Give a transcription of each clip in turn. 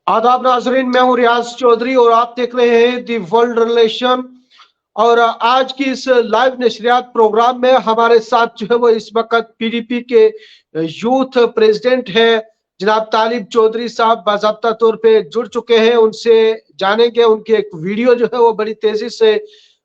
आदाब नाजरीन, मैं हूं रियाज चौधरी और आप देख रहे हैं दी वर्ल्ड रिलेशन। और आज की इस लाइव नशरियात प्रोग्राम में हमारे साथ जो है वो इस वक्त पीडीपी के यूथ प्रेसिडेंट है जनाब तालिब चौधरी साहब बाज़ाब्ता तौर पे जुड़ चुके हैं। उनसे जानेंगे, उनकी एक वीडियो जो है वो बड़ी तेजी से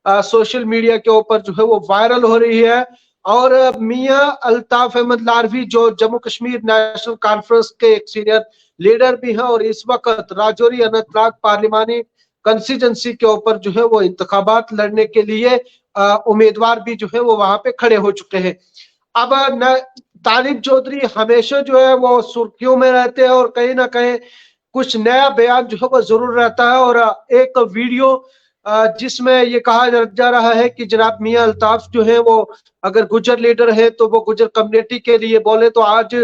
सोशल मीडिया के ऊपर जो है वो वायरल हो रही है। और मियां अल्ताफ अहमद लारवी जो जम्मू कश्मीर नेशनल कॉन्फ्रेंस के एक सीनियर लीडर भी हैं और इस वक्त राजौरी अनंतनाग पार्लिमानी कंस्टिट्यूंसी के ऊपर जो है वो इंतखाबात लड़ने के लिए उम्मीदवार भी जो है वो वहां पे खड़े हो चुके हैं। अब न तालिब चौधरी हमेशा जो है वो सुर्खियों में रहते हैं और कहीं ना कहीं कुछ नया बयान जो है वो जरूर रहता है। और एक वीडियो जिसमें ये कहा जा रहा है कि जनाब मियां अल्ताफ जो है वो अगर गुजर लीडर है तो वो गुजर कम्युनिटी के लिए बोले, तो आज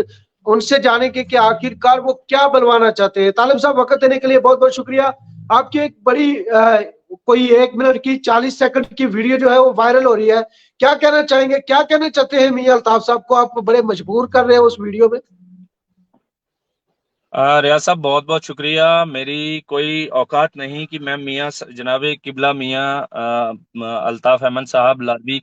उनसे जानेंगे कि आखिरकार वो क्या बनवाना चाहते हैं। तालिब साहब, वक्त देने के लिए बहुत बहुत शुक्रिया। आपकी एक बड़ी कोई 1 मिनट की 40 सेकंड की वीडियो जो है वो वायरल हो रही है, क्या कहना चाहेंगे, क्या कहना चाहते हैं मियां अल्ताफ साहब को? आप बड़े मजबूर कर रहे हैं उस वीडियो में। रियाज साहब, बहुत बहुत शुक्रिया। मेरी कोई औकात नहीं कि मैं मियाँ जनाबे किबला मियाँ अल्ताफ अहमद साहब लारवी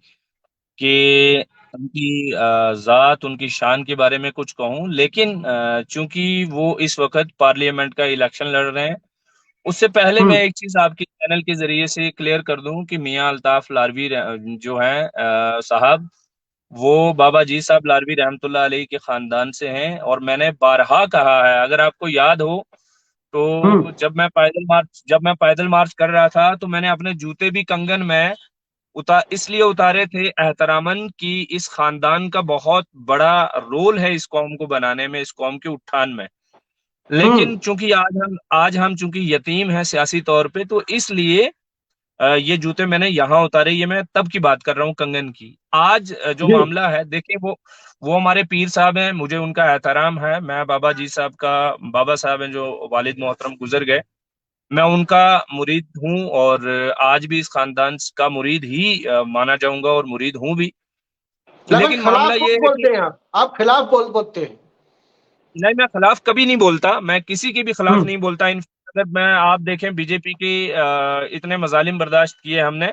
के उनकी ज़ात, उनकी शान के बारे में कुछ कहूँ। लेकिन चूंकि वो इस वक्त पार्लियामेंट का इलेक्शन लड़ रहे हैं, उससे पहले मैं हम्म। एक चीज़ आपके चैनल के जरिए से क्लियर कर दूं कि मियाँ अल्ताफ लारवी जो हैं साहब, वो बाबा जी साहब लारवी रहमतुल्लाह अलैह के खानदान से हैं। और मैंने बारहा कहा है, अगर आपको याद हो तो, हम्म। जब मैं पैदल मार्च कर रहा था तो मैंने अपने जूते भी कंगन में इसलिए उतारे थे एहतरामन कि इस खानदान का बहुत बड़ा रोल है इस कौम को बनाने में, इस कौम के उत्थान में। हम्म। लेकिन चूंकि आज हम चूंकि यतीम हैं सियासी तौर पे, तो इसलिए ये जूते मैंने यहाँ उतारे। ये मैं तब की बात कर रहा हूँ, कंगन की। आज जो जी। मामला है, देखिए, वो हमारे पीर साहब हैं, मुझे उनका एहतराम है। मैं बाबा जी साहब का, बाबा साहब हैं जो वालिद मोहतरम गुजर गए, मैं उनका मुरीद हूँ और आज भी इस खानदान का मुरीद ही माना जाऊंगा और मुरीद हूँ भी। लेकिन लेकिन मामला खिलाफ ये बहुत है कि बोलते हैं, आप खिलाफ बोलते हैं। नहीं, मैं खिलाफ कभी नहीं बोलता, मैं किसी के भी खिलाफ हम्म। नहीं बोलता। इन अगर मैं आप देखें, बीजेपी के इतने मजालिम बर्दाश्त किए हमने,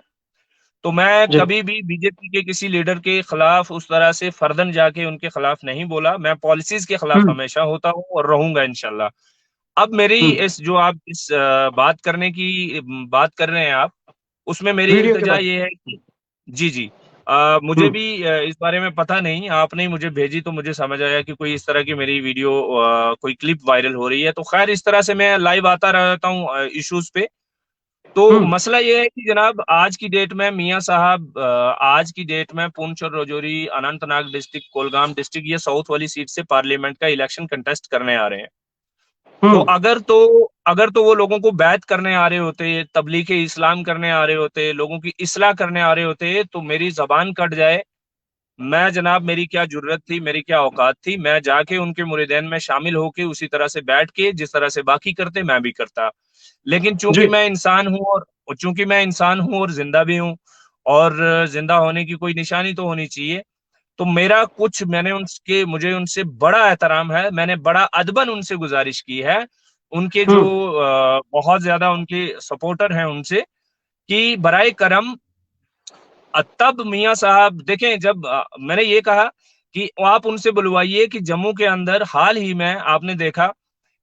तो मैं जी। कभी भी बीजेपी के किसी लीडर के खिलाफ उस तरह से फर्दन जाके उनके खिलाफ नहीं बोला। मैं पॉलिसीज के खिलाफ हम्म। हमेशा होता हूँ और रहूंगा इंशाल्लाह। अब मेरी हम्म। इस जो आप इस बात करने की बात कर रहे हैं आप, उसमें मेरी वीडियो के इल्तिजा बाद। ये है कि जी जी, मुझे हम्म। भी इस बारे में पता नहीं, आपने ही मुझे भेजी तो मुझे समझ आया कि कोई इस तरह की मेरी वीडियो, कोई क्लिप वायरल हो रही है। तो खैर, इस तरह से मैं लाइव आता रहता हूँ इश्यूज पे। तो हम्म। मसला ये है कि जनाब, आज की डेट में मियां साहब, आज की डेट में पुंछ और राजौरी, अनंतनाग डिस्ट्रिक्ट, कुलगाम डिस्ट्रिक्ट, ये साउथ वाली सीट से पार्लियामेंट का इलेक्शन कंटेस्ट करने आ रहे हैं। तो हम्म। अगर तो वो लोगों को बैत करने आ रहे होते, तबलीग इस्लाम करने आ रहे होते, लोगों की इस्लाह करने आ रहे होते, तो मेरी जबान कट जाए। मैं जनाब, मेरी क्या जुर्रत थी, मेरी क्या औकात थी, मैं जाके उनके मुरिदैन में शामिल होके उसी तरह से बैठ के जिस तरह से बाकी करते मैं भी करता। लेकिन जी। चूंकि मैं इंसान हूं और जिंदा भी हूं, और जिंदा होने की कोई निशानी तो होनी चाहिए। तो मेरा कुछ, मुझे उनसे बड़ा एहतराम है, मैंने बड़ा अदबन उनसे गुजारिश की है, उनके जो हम्म। बहुत ज्यादा उनके सपोर्टर हैं उनसे, कि बराए करम, तब मियां साहब देखें, जब मैंने ये कहा कि आप उनसे बुलवाइए कि जम्मू के अंदर हाल ही में आपने देखा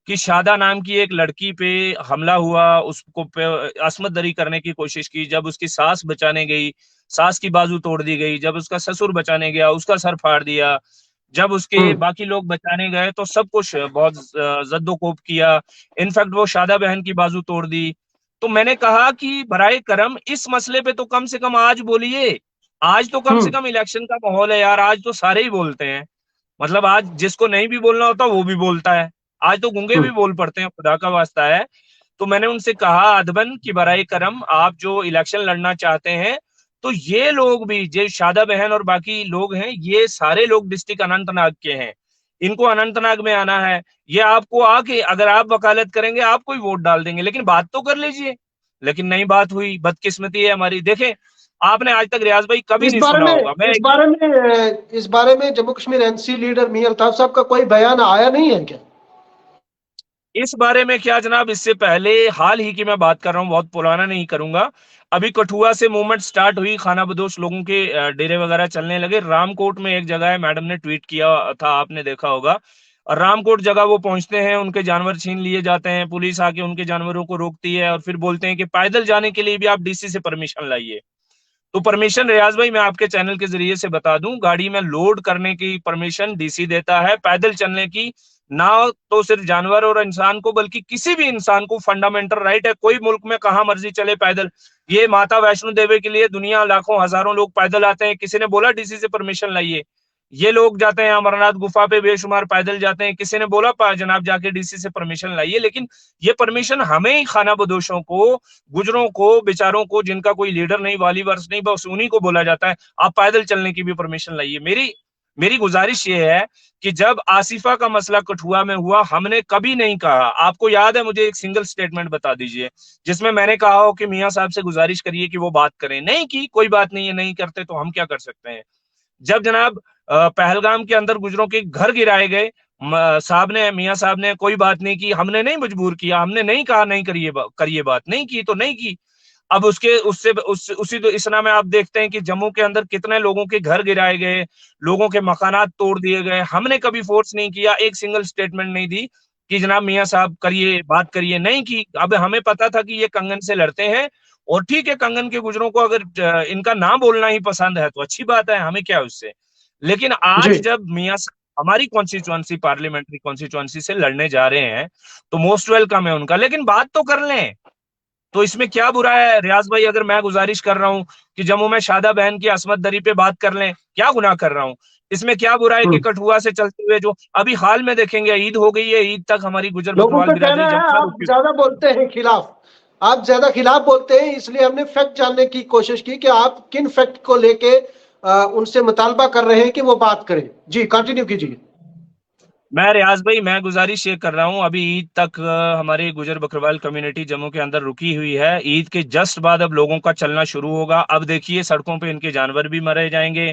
कि शादा नाम की एक लड़की पे हमला हुआ, उसको पे असमत दरी करने की कोशिश की। जब उसकी सास बचाने गई, सास की बाजू तोड़ दी गई। जब उसका ससुर बचाने गया, उसका सर फाड़ दिया। जब उसके हम्म। बाकी लोग बचाने गए तो सब कुछ बहुत जद्दोकोब किया। इनफैक्ट वो शादा बहन की बाजू तोड़ दी। तो मैंने कहा कि बराए करम, इस मसले पे तो कम से कम आज बोलिए। आज तो कम से हम्म। कम इलेक्शन का माहौल है यार, आज तो सारे ही बोलते हैं। मतलब आज जिसको नहीं भी बोलना होता वो भी बोलता है। आज तो गूंगे भी हम्म। बोल पड़ते हैं, खुदा का वास्ता है। तो मैंने उनसे कहा अदबन कि बराए करम, आप जो इलेक्शन लड़ना चाहते हैं, तो ये लोग भी, जो शादा बहन और बाकी लोग हैं, ये सारे लोग डिस्ट्रिक्ट अनंतनाग के हैं, इनको अनंतनाग में आना है। ये आपको आके, अगर आप वकालत करेंगे, आपको ही वोट डाल देंगे, लेकिन बात तो कर लीजिए। लेकिन नहीं बात हुई, बदकिस्मती है हमारी। देखें, आपने आज तक रियाज भाई कभी इस नहीं बारे सुना में होगा। मैं इस एकदम, बारे में इस बारे में जम्मू कश्मीर एनसी लीडर मियां अल्ताफ साहब का कोई बयान आया नहीं है क्या? इस बारे में क्या जनाब, इससे पहले हाल ही की मैं बात कर रहा हूँ, बहुत पुराना नहीं करूंगा। अभी कठुआ से मूवमेंट स्टार्ट हुई, खानाबदोश लोगों के डेरे वगैरह चलने लगे। रामकोट में एक जगह है, मैडम ने ट्वीट किया था, आपने देखा होगा। और रामकोट जगह वो पहुंचते हैं, उनके जानवर छीन लिए जाते हैं, पुलिस आके उनके जानवरों को रोकती है और फिर बोलते हैं कि पैदल जाने के लिए भी आप डीसी से परमिशन लाइए। तो परमिशन रियाज भाई मैं आपके चैनल के जरिए से बता दूं, गाड़ी में लोड करने की परमिशन डीसी देता है, पैदल चलने की ना। तो सिर्फ जानवर और इंसान को, बल्कि किसी भी इंसान को फंडामेंटल राइट है, कोई मुल्क में कहां मर्जी चले पैदल। ये माता वैष्णो देवी के लिए दुनिया लाखों हजारों लोग पैदल आते हैं, किसी ने बोला डीसी से परमिशन लाइए? ये लोग जाते हैं अमरनाथ गुफा पे, बेशुमार पैदल जाते हैं, किसी ने बोला जनाब जाके डीसी से परमिशन लाइए? लेकिन ये परमिशन हमें ही, खाना बदोशों को, गुजरों को, बेचारों को, जिनका कोई लीडर नहीं, वाली वर्ष नहीं, बस उन्हीं को बोला जाता है आप पैदल चलने की भी परमिशन लाइए। मेरी मेरी गुजारिश ये है कि जब आसिफा का मसला कठुआ में हुआ, हमने कभी नहीं कहा, आपको याद है, मुझे एक सिंगल स्टेटमेंट बता दीजिए जिसमें मैंने कहा हो कि मियां साहब से गुजारिश करिए कि वो बात करें? नहीं की, कोई बात नहीं है, नहीं करते तो हम क्या कर सकते हैं। जब जनाब पहलगाम के अंदर गुजरों के घर गिराए गए, साहब ने, मियां साहब ने कोई बात नहीं की, हमने नहीं मजबूर किया, हमने नहीं कहा नहीं करिए करिए बात, नहीं की तो नहीं की। अब उसके उससे उसी तो इसना में आप देखते हैं कि जम्मू के अंदर कितने लोगों के घर गिराए गए, लोगों के मकानात तोड़ दिए गए। हमने कभी फोर्स नहीं किया, एक सिंगल स्टेटमेंट नहीं दी कि जनाब मियां साहब करिए, बात करिए, नहीं की। अब हमें पता था कि ये कंगन से लड़ते हैं, और ठीक है, कंगन के गुजरों को अगर इनका ना बोलना ही पसंद है तो अच्छी बात है, हमें क्या उससे। लेकिन जी। आज जब मियां साहब हमारी कॉन्स्टिट्यूंसी, पार्लियामेंट्री कॉन्स्टिट्यूंसी से लड़ने जा रहे हैं, तो मोस्ट वेलकम है उनका, लेकिन बात तो कर लें। तो इसमें क्या बुरा है रियाज भाई, अगर मैं गुजारिश कर रहा हूं कि जम्मू में शादा बहन की असमत दरी पे बात कर लें, क्या गुनाह कर रहा हूं? इसमें क्या बुरा है कि हम्म। कठुआ से चलते हुए जो अभी हाल में देखेंगे, ईद हो गई है, ईद तक हमारी गुजर लोगों बकरवाल का बिरादरी कहना है जम्मू में आप रुकी। ज्यादा बोलते हैं खिलाफ, आप ज्यादा खिलाफ बोलते हैं, इसलिए हमने फैक्ट जानने की कोशिश की कि आप किन फैक्ट को लेके उनसे मुतालबा कर रहे हैं कि वो बात करें। जी कंटिन्यू कीजिए। मैं रियाज भाई, मैं गुजारिश ये कर रहा हूँ, अभी ईद तक हमारी गुजर बकरवाल कम्युनिटी जम्मू के अंदर रुकी हुई है। ईद के जस्ट बाद अब लोगों का चलना शुरू होगा। अब देखिए सड़कों पे इनके जानवर भी मारे जाएंगे,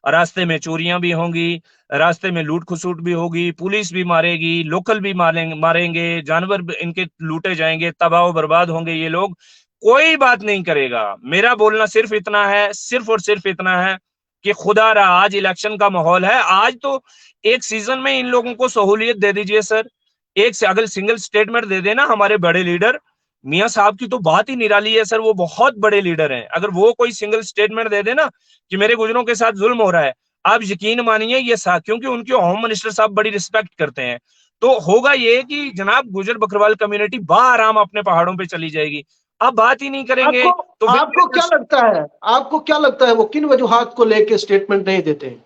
रास्ते में चोरियां भी होंगी, रास्ते में लूट खसूट भी होगी, पुलिस भी मारेगी, लोकल भी मारेंगे, जानवर भी इनके लूटे जाएंगे, तबाह बर्बाद होंगे ये लोग। कोई बात नहीं करेगा। मेरा बोलना सिर्फ इतना है, सिर्फ और सिर्फ इतना है कि खुदा रहा, आज इलेक्शन का माहौल है, आज तो एक सीजन में इन लोगों को सहूलियत दे दीजिए सर। एक से अगर सिंगल स्टेटमेंट दे देना हमारे बड़े लीडर, मियां साहब की तो बात ही निराली है सर, वो बहुत बड़े लीडर हैं। अगर वो कोई सिंगल स्टेटमेंट दे देना कि मेरे गुजरों के साथ जुल्म हो रहा है, आप यकीन मानिए ये सा, क्योंकि उनके होम मिनिस्टर साहब बड़ी रिस्पेक्ट करते हैं, तो होगा ये कि जनाब गुजर बकरवाल कम्युनिटी बाराम अपने पहाड़ों पे चली जाएगी। अब बात ही नहीं करेंगे आपको तो आपको फिर क्या लगता है, आपको क्या लगता है वो किन वजूहात को लेके स्टेटमेंट नहीं देते हैं?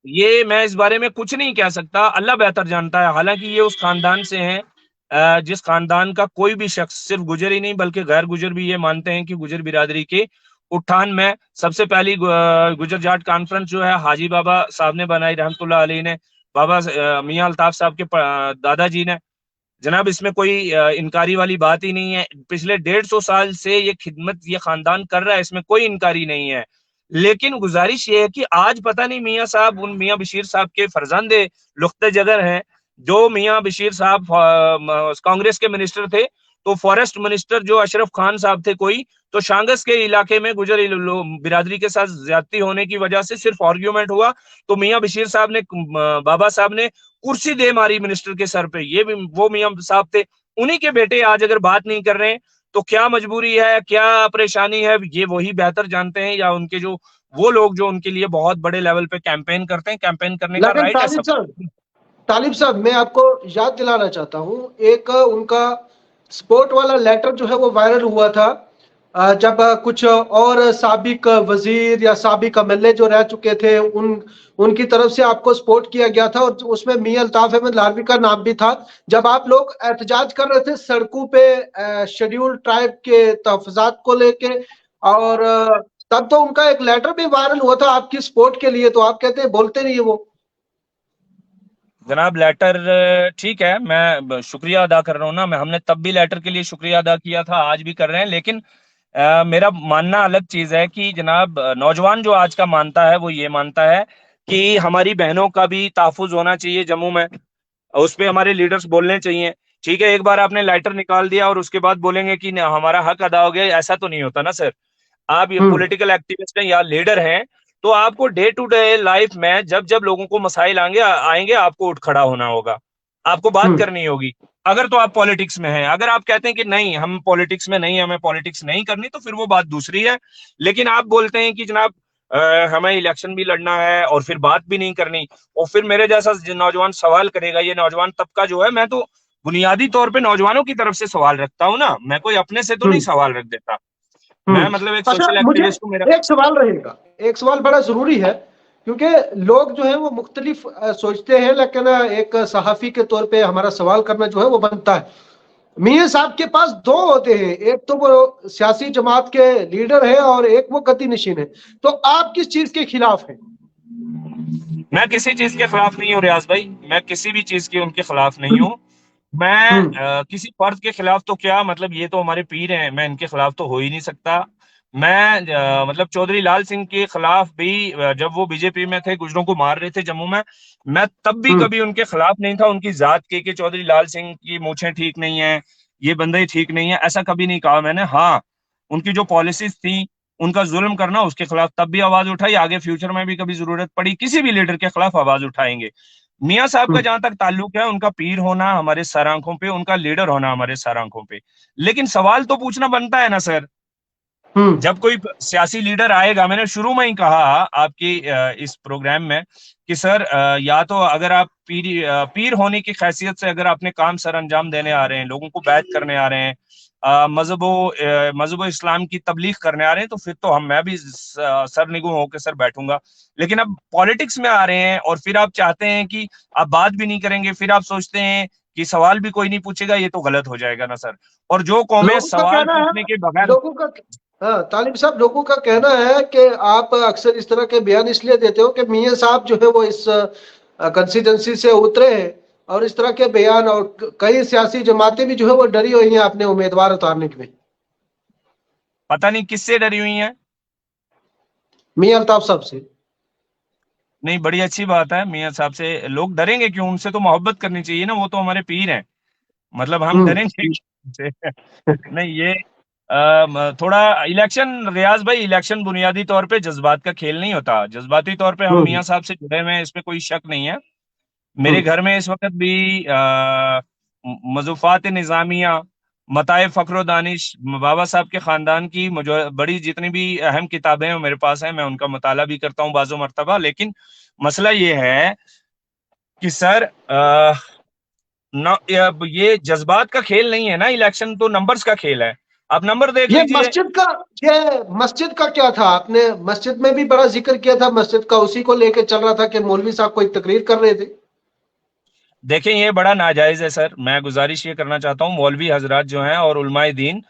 ये मैं इस बारे में कुछ नहीं कह सकता, अल्लाह बेहतर जानता है। हालांकि ये उस खानदान से हैं जिस खानदान का कोई भी शख्स, सिर्फ गुजर ही नहीं बल्कि गैर गुजर भी ये मानते हैं कि गुजर बिरादरी के उत्थान में सबसे पहली गुजर जाट कॉन्फ्रेंस जो है हाजी बाबा साहब ने बनाई, रहमतुल्लाह अलैह ने, बाबा मियां अल्ताफ साहब के दादाजी ने। जनाब इसमें कोई इनकारी वाली बात ही नहीं है। पिछले 150 साल से ये खिदमत ये खानदान कर रहा है, इसमें कोई इनकारी नहीं है। लेकिन गुजारिश ये है कि आज पता नहीं मियां साहब, उन मियां बशीर साहब के फरजंदे लुख्ते जगर हैं, जो मियां बशीर साहब कांग्रेस के मिनिस्टर थे, तो फॉरेस्ट मिनिस्टर जो अशरफ खान साहब थे कोई, तो शांगस के इलाके में गुजर बिरादरी के साथ ज्यादती होने की वजह से सिर्फ आर्ग्यूमेंट हुआ, तो मियां बशीर साहब ने, बाबा साहब ने कुर्सी दे मारी मिनिस्टर के सर पे। ये भी वो मियां साहब थे, उन्हीं के बेटे आज अगर बात नहीं कर रहे हैं तो क्या मजबूरी है, क्या परेशानी है, ये वही बेहतर जानते हैं, या उनके जो वो लोग जो उनके लिए बहुत बड़े लेवल पे कैंपेन करते हैं, कैंपेन करने का लेकिन राइट है सब। तालिब साहब मैं आपको याद दिलाना चाहता हूं, एक उनका स्पोर्ट वाला लेटर जो है वो वायरल हुआ था, जब कुछ और साबिक वजीर या साबिक एमएलए जो रह चुके थे उनकी तरफ से आपको सपोर्ट किया गया था, और उसमें मियां अल्ताफ अहमद लारवी का नाम भी था। जब आप लोग एहतजाज कर रहे थे सड़कों पे शेड्यूल ट्राइब के तहफात को लेके, और तब तो उनका एक लेटर भी वायरल हुआ था आपकी सपोर्ट के लिए, तो आप कहते हैं बोलते नहीं है वो। जनाब लेटर ठीक है, मैं शुक्रिया अदा कर रहा हूँ ना, मैं, हमने तब भी लेटर के लिए शुक्रिया अदा किया था, आज भी कर रहे हैं। लेकिन मेरा मानना अलग चीज है कि जनाब नौजवान जो आज का मानता है वो ये मानता है कि हमारी बहनों का भी तहफुज होना चाहिए जम्मू में। उस पे हमारे लीडर्स बोलने चाहिए। ठीक है, एक बार आपने लाइटर निकाल दिया और उसके बाद बोलेंगे कि हमारा हक अदा हो गया, ऐसा तो नहीं होता ना सर। आप ये हम्म। पॉलिटिकल एक्टिविस्ट हैं या लीडर हैं, तो आपको डे टू डे लाइफ में जब जब लोगों को मसाइल आएंगे आपको उठ खड़ा होना होगा, आपको बात हम्म। करनी होगी। अगर तो आप पॉलिटिक्स में हैं, अगर आप कहते हैं कि नहीं हम पॉलिटिक्स में नहीं, हमें पॉलिटिक्स नहीं करनी, तो फिर वो बात दूसरी है। लेकिन आप बोलते हैं कि जनाब हमें इलेक्शन भी लड़ना है और फिर बात भी नहीं करनी, और फिर मेरे जैसा नौजवान सवाल करेगा, ये नौजवान तबका जो है, मैं तो बुनियादी तौर पे नौजवानों की तरफ से सवाल रखता हूं ना, मैं कोई अपने से तो नहीं हम्म। सवाल रख देता। मैं हम्म। मतलब एक अच्छा, सोशल मुझे एक्टिविस्ट हूँ। मेरा एक सवाल रहेगा, एक सवाल बड़ा जरूरी है, क्योंकि लोग जो है वो मुख्तलिफ सोचते हैं, लेकिन एक सहाफी के तौर पे हमारा सवाल करना जो है वो बनता है। मियां साहब के पास दो होते हैं, एक तो वो सियासी जमात के लीडर है और एक वो गद्दी नशीन है, तो आप किस चीज के खिलाफ हैं? मैं किसी चीज के खिलाफ नहीं हूँ रियाज भाई, मैं किसी भी चीज के उनके खिलाफ नहीं हूँ। मैं हम्म। किसी फर्द के खिलाफ तो क्या, मतलब ये तो हमारे पीर हैं, मैं इनके खिलाफ तो हो ही नहीं सकता। मैं मतलब चौधरी लाल सिंह के खिलाफ भी जब वो बीजेपी में थे, गुजरों को मार रहे थे जम्मू में, मैं तब भी हम्म। कभी उनके खिलाफ नहीं था, उनकी जात के कि चौधरी लाल सिंह की मूछें ठीक नहीं है, ये बंदे ठीक नहीं है, ऐसा कभी नहीं कहा मैंने। हाँ, उनकी जो पॉलिसीज थी, उनका जुल्म करना, उसके खिलाफ तब भी आवाज उठाई, आगे फ्यूचर में भी कभी जरूरत पड़ी किसी भी लीडर के खिलाफ आवाज उठाएंगे। मियां साहब का हम्म। जहां तक ताल्लुक है, उनका पीर होना हमारे सर आंखों पे, उनका लीडर होना हमारे सर आंखों पे, लेकिन सवाल तो पूछना बनता है ना सर। हम्म। जब कोई सियासी लीडर आएगा, मैंने शुरू में ही कहा आपकी इस प्रोग्राम में कि सर या तो अगर आप पीर होने की हैसियत से अगर अपने काम सर अंजाम देने आ रहे हैं, लोगों को बैत करने आ रहे हैं, मजहबो इस्लाम की तबलीग करने आ रहे हैं, तो फिर तो मैं भी सर निगू होकर सर बैठूंगा। लेकिन अब पॉलिटिक्स में आ रहे हैं और फिर आप चाहते हैं कि आप बात भी नहीं करेंगे, फिर आप सोचते हैं कि सवाल भी कोई नहीं पूछेगा, ये तो गलत हो जाएगा ना सर। और जो कौमें लोगों का सवाल कहना है, पूछने के बगैर, लोगों का, हाँ तालिब साहब, लोगों का कहना है कि आप अक्सर इस तरह के बयान इसलिए देते हो कि मियां साहब जो है वो इस कंस्टिट्यूंसी से उतरे हैं, और इस तरह के बयान, और कई सियासी जमातें भी जो है वो डरी हुई हैं अपने उम्मीदवार उतारने में। पता नहीं किससे डरी हुई हैं। मियां अल्ताफ साहब से। नहीं, बड़ी अच्छी बात है, मियां साहब से लोग डरेंगे क्यों, उनसे तो मोहब्बत करनी चाहिए ना, वो तो हमारे पीर हैं, मतलब हम हम्म। डरेंगे क्यों उनसे? नहीं, ये थोड़ा इलेक्शन, रियाज भाई, इलेक्शन बुनियादी तौर पे जज्बात का खेल नहीं होता, जज्बाती तौर पे हम हम्म। मियां साहब से जुड़े हुए हैं, इसमें कोई शक नहीं है। मेरे हम्म। घर में इस वक्त भी मज़ूफ़ात निज़ामिया, मताए फ़ख्र दानिश, बाबा साहब के ख़ानदान की मुझे बड़ी जितनी भी अहम किताबें हैं वो मेरे पास हैं, मैं उनका मुताला भी करता हूँ बाज़ो मर्तबा। लेकिन मसला ये है कि सर ये जज्बात का खेल नहीं है ना, इलेक्शन तो नंबर्स का खेल है। आप नंबर देख ये लीजिए। मस्जिद का, ये मस्जिद का क्या था? आपने मस्जिद में भी बड़ा जिक्र किया था मस्जिद का, उसी को लेके चल रहा था कि मौलवी साहब कोई तकरीर कर रहे थे। देखें, ये बड़ा नाजायज है सर, मैं गुजारिश ये करना चाहता हूँ, मौलवी हजरात जो हैं और उलमाए दीन,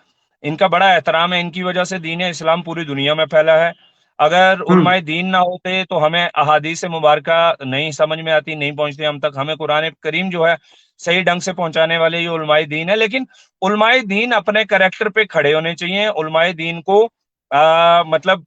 इनका बड़ा एहतराम है, इनकी वजह से दीन इस्लाम पूरी दुनिया में फैला है। अगर हम्म। उलमाए दीन ना होते तो हमें अहादीस मुबारका नहीं समझ में आती, नहीं पहुंचती हम तक, हमें कुरान करीम जो है सही ढंग से पहुंचाने वाले ये उलमाए दीन है। लेकिन उलमाए दीन अपने करेक्टर पे खड़े होने चाहिए, उलमाए दीन को मतलब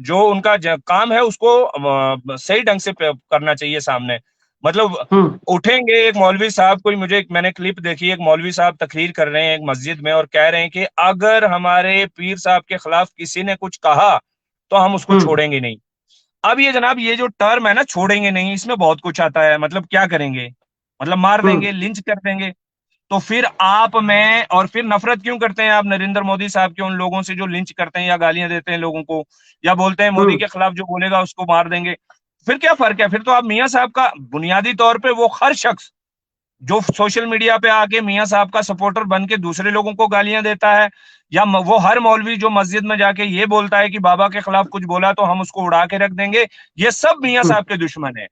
जो उनका काम है उसको सही ढंग से करना चाहिए सामने। मतलब हम्म। उठेंगे एक मौलवी साहब, कोई मुझे मैंने क्लिप देखी, एक मौलवी साहब तकरीर कर रहे हैं एक मस्जिद में और कह रहे हैं कि अगर हमारे पीर साहब के खिलाफ किसी ने कुछ कहा तो हम उसको हम्म। छोड़ेंगे नहीं। अब ये जनाब, ये जो टर्म है ना छोड़ेंगे नहीं, इसमें बहुत कुछ आता है, मतलब क्या करेंगे, मतलब मार हम्म। देंगे, लिंच कर देंगे। तो फिर आप मैं और फिर नफरत क्यों करते हैं आप नरेंद्र मोदी साहब के उन लोगों से जो लिंच करते हैं या गालियां देते हैं लोगों को, या बोलते हैं मोदी हम्म। के खिलाफ जो बोलेगा उसको मार देंगे? फिर क्या फर्क है? फिर तो आप मियां साहब का बुनियादी तौर पे वो हर शख्स जो सोशल मीडिया पे आके मियां साहब का सपोर्टर बन के दूसरे लोगों को गालियां देता है, या वो हर मौलवी जो मस्जिद में जाके ये बोलता है कि बाबा के खिलाफ कुछ बोला तो हम उसको उड़ा के रख देंगे, ये सब मियां हम्म। साहब के दुश्मन है।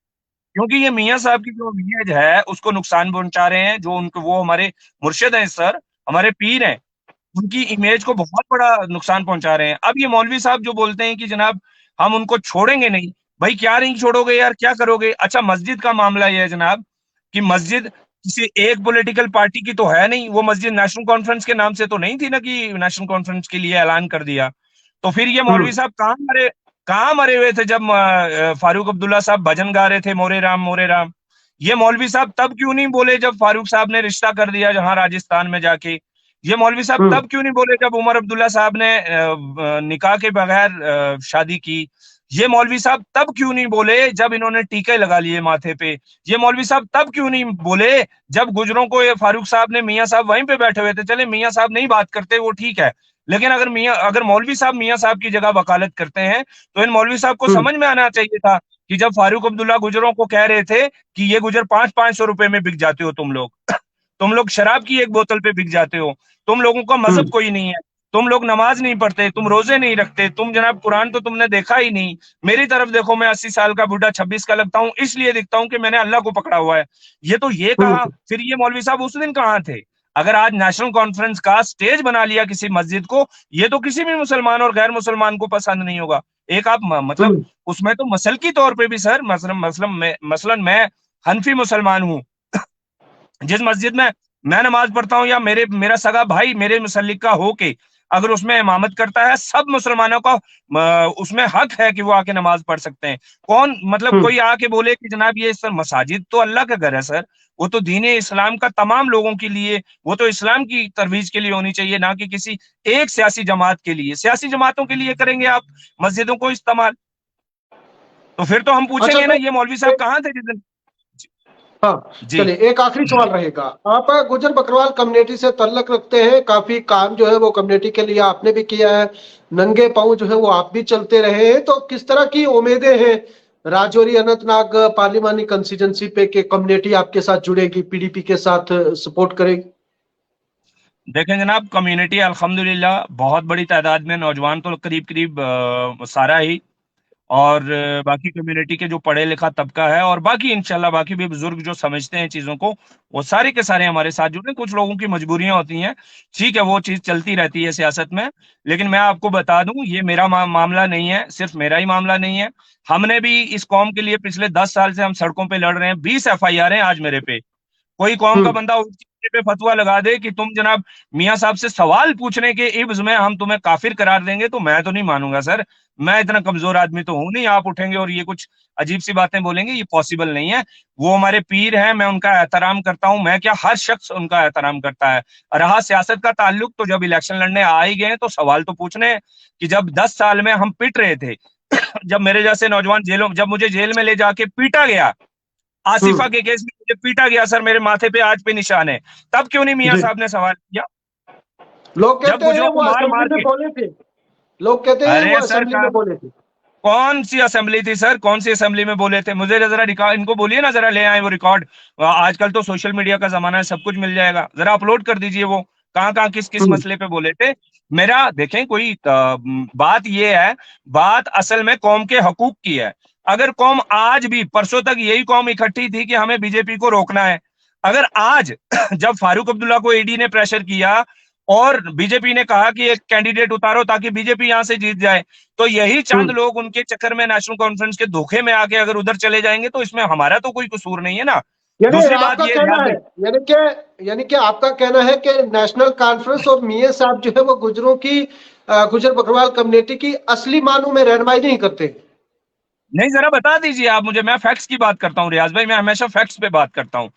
क्योंकि ये मियां साहब की जो इमेज है उसको नुकसान पहुंचा रहे हैं, जो उनको, वो हमारे मुर्शिद हैं सर, हमारे पीर हैं, उनकी इमेज को बहुत बड़ा नुकसान पहुंचा रहे हैं। अब ये मौलवी साहब जो बोलते हैं कि जनाब हम उनको छोड़ेंगे नहीं, भाई क्या नहीं छोड़ोगे यार, क्या करोगे? अच्छा, मस्जिद का मामला यह है जनाब कि मस्जिद किसी एक पॉलिटिकल पार्टी की तो है नहीं, वो मस्जिद नेशनल कॉन्फ्रेंस के नाम से तो नहीं थी ना कि नेशनल कॉन्फ्रेंस के लिए ऐलान कर दिया। तो फिर ये मौलवी हम्म। साहब कहाँ मरे हुए थे जब फारूक अब्दुल्ला साहब भजन गा रहे थे, मोरे राम मोरे राम? ये मौलवी साहब तब क्यों नहीं बोले जब फारूक साहब ने रिश्ता कर दिया जहां राजस्थान में जाके? ये मौलवी साहब हम्म। तब क्यों नहीं बोले जब उमर अब्दुल्ला साहब ने निकाह के बगैर शादी की? ये मौलवी साहब तब क्यों नहीं बोले जब इन्होंने टीके लगा लिए माथे पे? ये मौलवी साहब तब क्यों नहीं बोले जब गुजरों को ये फारूक साहब ने, मियां साहब वहीं पे बैठे हुए थे, चले मियां साहब नहीं बात करते वो ठीक है, लेकिन अगर मौलवी साहब मियां साहब की जगह वकालत करते हैं तो इन मौलवी साहब को हम्म। समझ में आना चाहिए था कि जब फारूक अब्दुल्ला गुजरों को कह रहे थे कि ये गुजर 500-500 रुपए में बिक जाते हो तुम लोग शराब की एक बोतल पे बिक जाते हो, तुम लोगों का मजहब हम्म। कोई नहीं है, तुम लोग नमाज नहीं पढ़ते, तुम रोजे नहीं रखते, तुम जनाब कुरान तो तुमने देखा ही नहीं। मेरी तरफ देखो, मैं 80 साल का बूढ़ा 26 का लगता हूँ, इसलिए दिखता हूँ कि मैंने अल्लाह को पकड़ा हुआ है। ये कहा, हम्म। फिर ये मौलवी साहब उस दिन कहाँ थे? अगर आज नेशनल कॉन्फ्रेंस का स्टेज बना लिया किसी मस्जिद को, ये तो किसी भी मुसलमान और गैर मुसलमान को पसंद नहीं होगा। एक आप मतलब हम्म। उसमें तो मसल की तौर पे भी सर, मसलन मैं हनफी मुसलमान हूँ, जिस मस्जिद में मैं नमाज पढ़ता हूँ या मेरा सगा भाई मेरे मुसल्लिक का हो के अगर उसमें इमामत करता है, सब मुसलमानों का उसमें हक है कि वो आके नमाज पढ़ सकते हैं। कौन मतलब हम्म। कोई आके बोले कि जनाब ये सर मसाजिद तो अल्लाह का घर है सर, वो तो दीन इस्लाम का तमाम लोगों के लिए, वो तो इस्लाम की तरवीज के लिए होनी चाहिए, ना कि किसी एक सियासी जमात के लिए। सियासी जमातों के लिए करेंगे आप मस्जिदों को इस्तेमाल, तो फिर तो हम अच्छा, पूछेंगे ना तो ये मौलवी साहब कहाँ थे जिस दिन? हाँ, जी। चलिए एक आखिरी सवाल रहेगा। आप गुजर बकरवाल कम्युनिटी से ताल्लुक रखते हैं, काफी काम जो है वो कम्युनिटी के लिए आपने भी किया है, नंगे पांव जो है वो आप भी चलते रहे हैं, तो किस तरह की उम्मीदें हैं राजौरी अनंतनाग पार्लिमानी कंस्टिट्यूंसी पे के कम्युनिटी आपके साथ जुड़ेगी, पीडीपी के साथ सपोर्ट करेगी? देखें जनाब, कम्युनिटी अल्हम्दुलिल्लाह बहुत बड़ी तादाद में, नौजवान तो करीब करीब सारा ही, और बाकी कम्युनिटी के जो पढ़े लिखा तबका है और बाकी इंशाल्लाह बाकी भी बुजुर्ग जो समझते हैं चीजों को, वो सारे के सारे हमारे साथ जुड़े। कुछ लोगों की मजबूरियां होती हैं, ठीक है, वो चीज चलती रहती है सियासत में, लेकिन मैं आपको बता दूं ये मेरा मामला नहीं है, सिर्फ मेरा ही मामला नहीं है। हमने भी इस कौम के लिए पिछले 10 साल से हम सड़कों पे लड़ रहे हैं, 20 FIR हैं आज मेरे पे। कोई कौम का हम्म। बंदा उसके पे फतवा लगा दे कि तुम जनाब मियां साहब से सवाल पूछने के इब्ज में हम तुम्हें काफिर करार देंगे, तो मैं तो नहीं मानूंगा सर। मैं इतना कमजोर आदमी तो हूं नहीं, आप उठेंगे और ये कुछ अजीब सी बातें बोलेंगे, ये पॉसिबल नहीं है। वो हमारे पीर हैं, मैं उनका एहतराम करता हूं, मैं क्या हर शख्स उनका एहतराम करता है। रहा सियासत का ताल्लुक, तो जब इलेक्शन लड़ने आ ही गए तो सवाल तो पूछने हैं कि जब 10 साल में हम पिट रहे थे जब मेरे जैसे नौजवान जब मुझे जेल में ले जाके पीटा गया, आसिफा हम्म। के केस में मुझे पीटा गया सर, मेरे माथे पे आज पे निशान है, तब क्यों नहीं मियां जी। साहब ने सवाल किया? लोग जब कहते हैं गुजरों को वो मार असेंबली मार में के, बोले थे, लोग कहते हैं वो अरे सर असेंबली में बोले थे। कौन सी असेंबली थी सर, कौन सी असेंबली में बोले थे? मुझे जरा रिकॉर्ड, इनको बोलिए ना जरा ले आए वो रिकॉर्ड। आजकल तो सोशल मीडिया का जमाना है, सब कुछ मिल जाएगा, जरा अपलोड कर दीजिए वो कहाँ कहाँ किस किस हम्म। मसले पे बोले थे। मेरा देखें कोई बात ये है, बात असल में कौम के हकूक की है। अगर कौम आज भी, परसों तक यही कौम इकट्ठी थी कि हमें बीजेपी को रोकना है, अगर आज जब फारूक अब्दुल्ला को ईडी ने प्रेशर किया और बीजेपी ने कहा कि एक कैंडिडेट उतारो ताकि बीजेपी यहां से जीत जाए, तो यही चंद हम्म। लोग उनके चक्कर में नेशनल कॉन्फ्रेंस के धोखे में आके अगर उधर चले जाएंगे तो इसमें हमारा तो कोई कसूर नहीं है ना। यानी दूसरी बात आपका ये कहना ध्यान है, दें, यानी कि आपका कहना है कि नेशनल कॉन्फ्रेंस और मियां साहब जो है वो गुजरों की गुजर बकरवाल कम्युनिटी की असली मानों में रहनुमाई नहीं करते। नहीं जरा बता दीजिए आप मुझे, मैं फैक्ट्स की बात करता हूँ रियाज भाई, मैं हमेशा फैक्ट्स पे बात करता हूँ।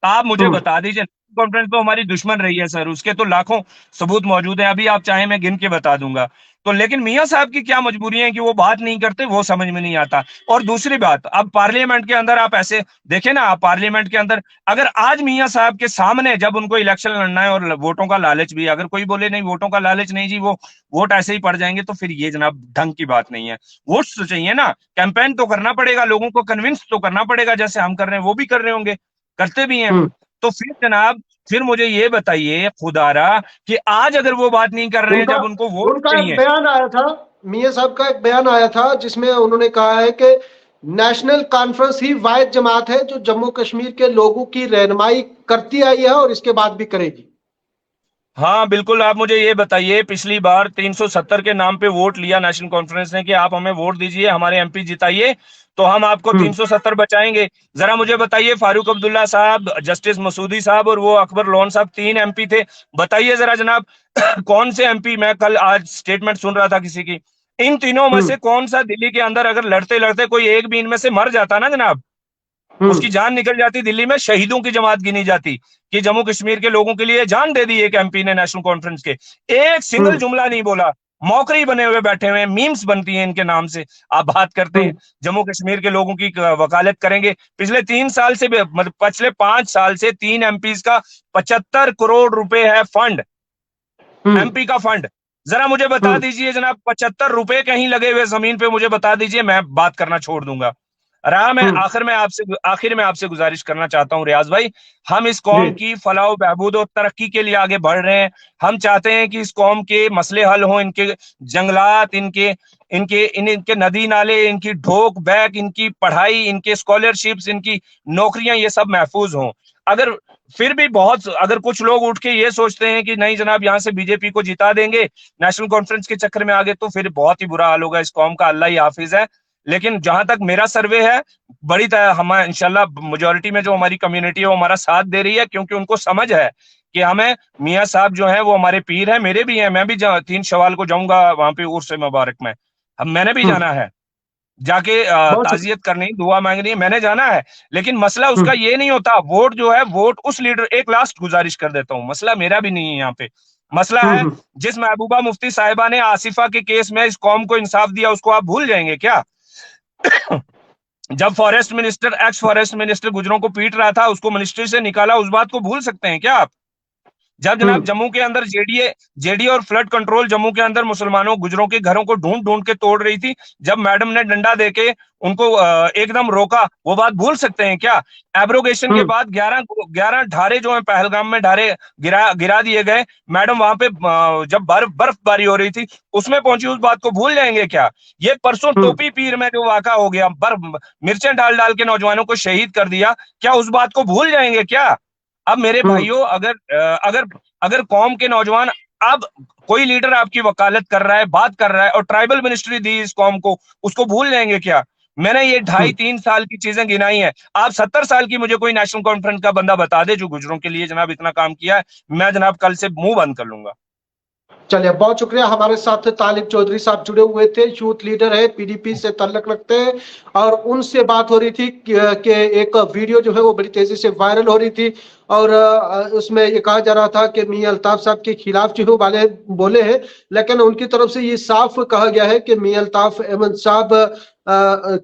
आप मुझे हम्म। बता दीजिए, कॉन्फ्रेंस तो हमारी दुश्मन रही है सर, उसके तो लाखों सबूत मौजूद हैं, अभी आप चाहे मैं गिन के बता दूंगा। तो लेकिन मियां साहब की क्या मजबूरियां हैं कि वो बात नहीं करते, वो समझ में नहीं आता। और दूसरी बात, अब पार्लियामेंट के अंदर आप ऐसे देखें ना, आप पार्लियामेंट के अंदर अगर आज मियां साहब के सामने जब उनको इलेक्शन लड़ना है और वोटों का लालच भी है, अगर कोई बोले नहीं वोटों का लालच नहीं जी, वो वोट ऐसे ही पड़ जाएंगे, तो फिर ये जनाब ढंग की बात नहीं है। वोट्स तो चाहिए ना, कैंपेन तो करना पड़ेगा, लोगों को कन्विंस तो करना पड़ेगा, जैसे हम कर रहे हैं वो भी कर रहे होंगे, करते भी हैं। हम्म। तो फिर जनाब, फिर मुझे ये बताइए खुदारा कि आज अगर वो बात नहीं कर रहे हैं उनका जब उनको वोट उनका एक चाहिए। बयान आया था, मियां साहब का एक बयान आया था जिसमें उन्होंने कहा है कि नेशनल कॉन्फ्रेंस ही वाहिद जमात है जो जम्मू कश्मीर के लोगों की रहनुमाई करती आई है और इसके बाद भी करेगी। हाँ बिल्कुल, आप मुझे ये बताइए, पिछली बार 370 के नाम पे वोट लिया नेशनल कॉन्फ्रेंस ने कि आप हमें वोट दीजिए, हमारे एमपी जिताइए, तो हम आपको हम्म। 370 बचाएंगे। जरा मुझे बताइए, फारूक अब्दुल्ला साहब, जस्टिस मसूदी साहब और वो अकबर लोन साहब, 3 MP थे, बताइए जरा जनाब कौन से एमपी, मैं कल आज स्टेटमेंट सुन रहा था किसी की, इन तीनों में हम्म। से कौन सा दिल्ली के अंदर अगर लड़ते लड़ते कोई एक भी इनमें से मर जाता ना जनाब, उसकी जान निकल जाती। दिल्ली में शहीदों की जमात गिनी जाती कि जम्मू कश्मीर के लोगों के लिए जान दे दी एक एमपी ने नेशनल कॉन्फ्रेंस के। एक सिंगल जुमला नहीं बोला, मौकरी बने हुए बैठे हुए हैं, मीम्स बनती हैं इनके नाम से। आप बात करते हैं जम्मू कश्मीर के लोगों की वकालत करेंगे। पिछले 3 साल से, मतलब पिछले 5 साल से 3 एमपीज का 75 करोड़ रुपए है फंड, एमपी का फंड। जरा मुझे बता दीजिए जनाब, 75 रुपए कहीं लगे हुए जमीन पे मुझे बता दीजिए, मैं बात करना छोड़ दूंगा। मैं आखिर में आपसे गुजारिश करना चाहता हूं रियाज भाई, हम इस कौम की फलाह बहबूद और तरक्की के लिए आगे बढ़ रहे हैं। हम चाहते हैं कि इस कौम के मसले हल हों, इनके जंगलात, इनके नदी नाले, इनकी ढोक बैक, इनकी पढ़ाई, इनके स्कॉलरशिप्स, इनकी नौकरियां, ये सब महफूज हों। अगर फिर भी अगर कुछ लोग उठ के ये सोचते हैं कि नहीं जनाब यहां से बीजेपी को जिता देंगे नेशनल कॉन्फ्रेंस के चक्कर में आगे, तो फिर बहुत ही बुरा हाल होगा इस कौम का। अल्लाह ही हाफिज है। लेकिन जहां तक मेरा सर्वे है, हम इंशाल्लाह मेजोरिटी में जो हमारी कम्युनिटी है वो हमारा साथ दे रही है, क्योंकि उनको समझ है कि हमें मियां साहब जो है वो हमारे पीर है, मेरे भी हैं। मैं भी 3 शवाल को जाऊंगा वहां पे उर्स मुबारक में, मैंने भी जाना है जाके ताजियत करनी, दुआ मांगनी, मैंने जाना है। लेकिन मसला उसका ये नहीं होता। वोट जो है, वोट उस लीडर, एक लास्ट गुजारिश कर देता हूं, मसला मेरा भी नहीं है यहाँ पे। मसला है जिस महबूबा मुफ्ती साहिबा ने आसिफा के केस में इस कौम को इंसाफ दिया, उसको आप भूल जाएंगे क्या? जब एक्स फॉरेस्ट मिनिस्टर गुजरों को पीट रहा था, उसको मिनिस्ट्री से निकाला, उस बात को भूल सकते हैं क्या आप? जब जनाब जम्मू के अंदर जेडीए और फ्लड कंट्रोल जम्मू के अंदर मुसलमानों गुजरों के घरों को ढूंढ ढूंढ के तोड़ रही थी, जब मैडम ने डंडा देके उनको एकदम रोका, वो बात भूल सकते हैं क्या? एब्रोगेशन के बाद 11 ढारे जो है पहलगाम में ढारे गिरा दिए गए, मैडम वहां पे जब बर्फबारी हो रही थी उसमें पहुंची, उस बात को भूल जाएंगे क्या? ये परसों टोपी पीर में जो वाका हो गया, मिर्चें डाल डाल के नौजवानों को शहीद कर दिया, क्या उस बात को भूल जाएंगे क्या? अब मेरे भाइयों, अगर कौम के नौजवान, अब कोई लीडर आपकी वकालत कर रहा है, बात कर रहा है, और ट्राइबल मिनिस्ट्री दी इस कौम को, उसको भूल जाएंगे क्या? मैंने ये 2.5-3 साल की चीजें गिनाई हैं। आप 70 साल की मुझे कोई नेशनल कॉन्फ्रेंस का बंदा बता दे जो गुजरों के लिए जनाब इतना काम किया है, मैं जनाब कल से मुंह बंद कर लूंगा। चलिए, बहुत शुक्रिया। हमारे साथ तालिब चौधरी साहब जुड़े हुए थे, यूथ लीडर है, पीडीपी से ताल्लुक रखते हैं, और उनसे बात हो रही थी कि एक वीडियो जो है वो बड़ी तेजी से वायरल हो रही थी, और उसमें ये कहा जा रहा था कि मियां अल्ताफ साहब के खिलाफ जो वाले बोले हैं, लेकिन उनकी तरफ से ये साफ कहा गया है कि मियां अल्ताफ अहमद साहब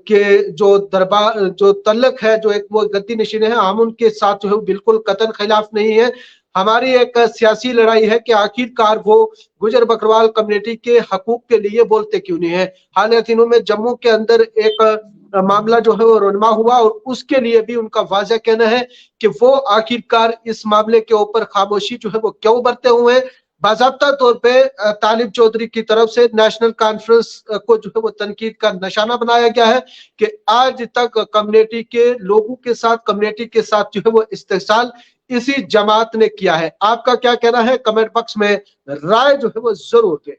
के जो दरबार, जो तल्लक है, जो एक वो गद्दी नशीन है, हम उनके साथ जो है बिल्कुल कतन खिलाफ नहीं है। हमारी एक सियासी लड़ाई है कि आखिरकार वो गुजर बकरवाल कम्युनिटी के हकूक के लिए बोलते क्यों नहीं है। हाल ही दिनों में जम्मू के अंदर एक मामला जो है वो रुनमा हुआ, और उसके लिए भी उनका वाज़ह कहना है कि वो आखिरकार इस मामले के ऊपर खामोशी जो है वो क्यों बरते हुए हैं। बाज़ाब्ता तौर पे तालिब चौधरी की तरफ से नेशनल कॉन्फ्रेंस को जो है वो तनकीद का निशाना बनाया गया है कि आज तक कम्युनिटी के लोगों के साथ, कम्युनिटी के साथ जो है वो इस्तेहसाल इसी जमात ने किया है। आपका क्या कहना है? कमेंट बॉक्स में राय जो है वो जरूर दें।